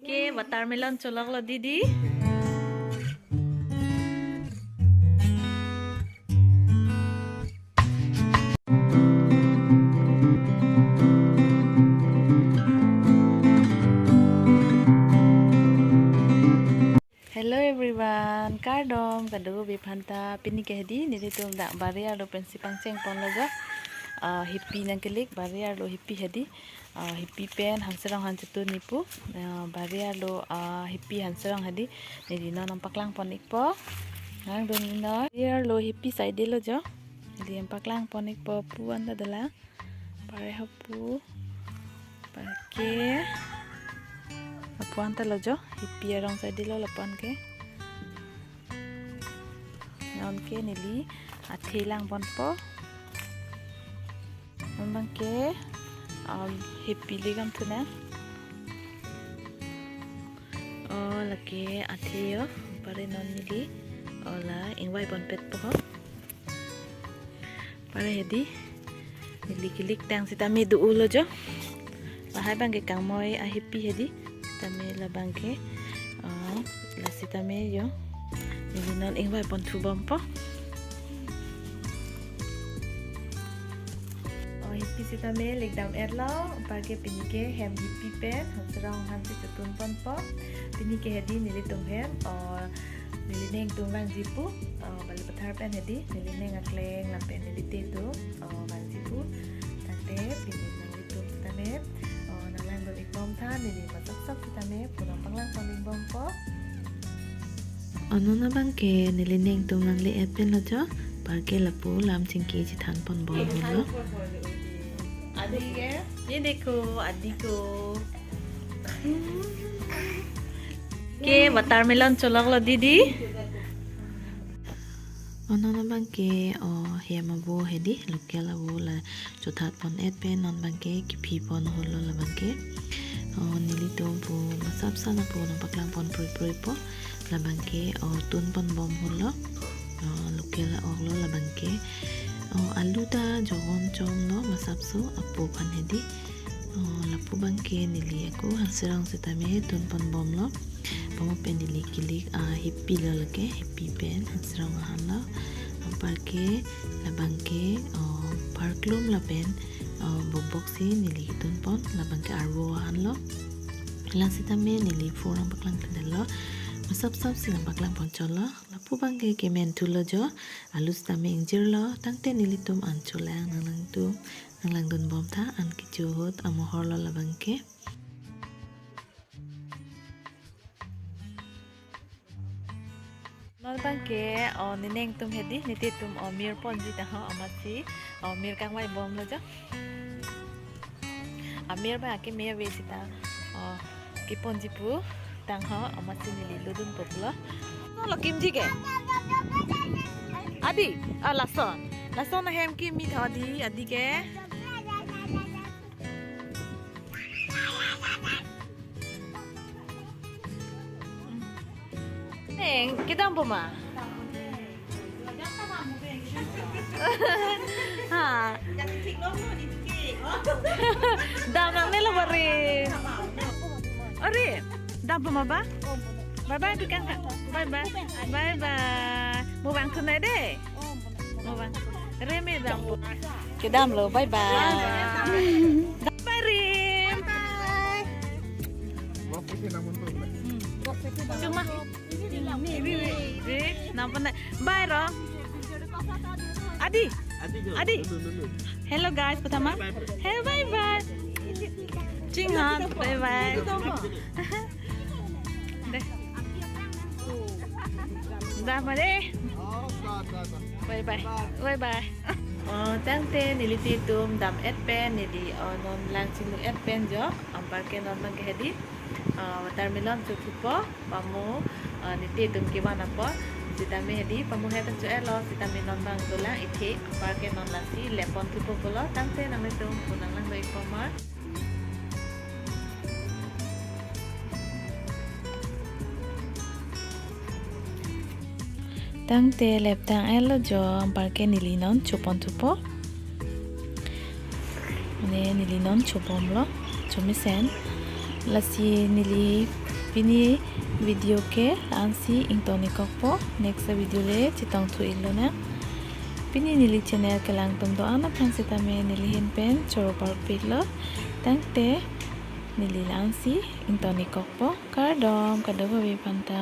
के watermelon cholak lo didi. Hello everyone, kardom kadu bipanta pini kehdi nidi tum da baria lo principang ceng pon lojo hippie nangkelik baria lo hippie hedi hippie pen hanserang hancetu nipu baria lo hippie hanserang hedi nidi no nampaklang pon ikpo nang doni no baria lo hippie side lojo nidi nampaklang pon ikpo pu anda dala pare hapu pake lapuan ta lojo hippie rong side lo lapuan ke non ke nili athilang bon po non ke hippie ligam tuna lake athio pare non nili ola ingwai bon pet po pare hedi nili kilik tang sitami du lojo bahai bang ke kang moi a hippie hedi tame la bangke la sitame yo nili non ingwai pon thu bompo hippie sitame ligdam erlo page pinike hem hippie pen hanserang hansi tutun pon po pinike hedi nili tum hem nili neng tum lang jipu bali pathar pen hedi nili neng akleng lampen nili te tu bali jipu tate pinike nili tum sitame nalang do ikom tha nili masap sitame punang panglang paling bompo ano na bangke nili neng tum lang li et pen lojo parke lapu lam chingki jithan pon bom lo adik ya ये देखो आदि को के watermelon cholak lo didi non bangke hemabu hedi lokel abu la chothat pon et pen non bangke kipi pon holo la bangke nili tom pu masap sana pu non paklang pon proi po la bangke tun pon bom holo lokel oglo la bangke alu ta jogon chom no masap so apu pan hedi lapu bangke nili aku hanserang sitame tun pon bom lo pamu pen nili kilik hippie lo lake hippie pen hanserang han lo parke la bangke parklum la pen bobok si nili tun pon la bangke arwo han lo la sitame nili furang baklang tendelo masap sinang baklang pon cholo lapu bangke kemen tulo jo alus tame injir lo tangte nili tum anchulang nanglang dun bom tha an kichuhut amohor lo la bangke nol bangke nineng tum hedi niti tum mir pon jita ha amati mir kang wai bom lo jo amir ba ke me we sita ki pon jipu tang ha amati nili ludun poplo lo kimji ke adi lason hem ki mi thadi adi ke neng kita ma ha dam nang ne lo bari are dam ma ba bye bye pikan ka bye bye mo bang kunai de mo bang reme dam ke dam lo bye bye bye rim cuma nampak bye ro adi hello guys pertama hey bye bye Cinghan bye bye deh dah deh bye bye tangte niliti tum dam et pen nidi non lang sinu et pen jo ampar ke non mang hedi watermelon chupo pamu niti tum ke bana po sitame hedi pamu hetan chu elo sitame non bang dola ithi ampar ke non lasi lepon chupo polo tangte nang tum punang lang doi pomar tangte leptang elo jo ampar ke nili non chupon chupo nili non chupom lo chumisen lasi nili Pini video ke laansi ingtoni kokpo next video le chitong thu ilona. Pini nili channel ke lang tum do ana phansi tame nili hin pen choro par pilo tangte nili laansi ingtoni kokpo kardom kadoba panta.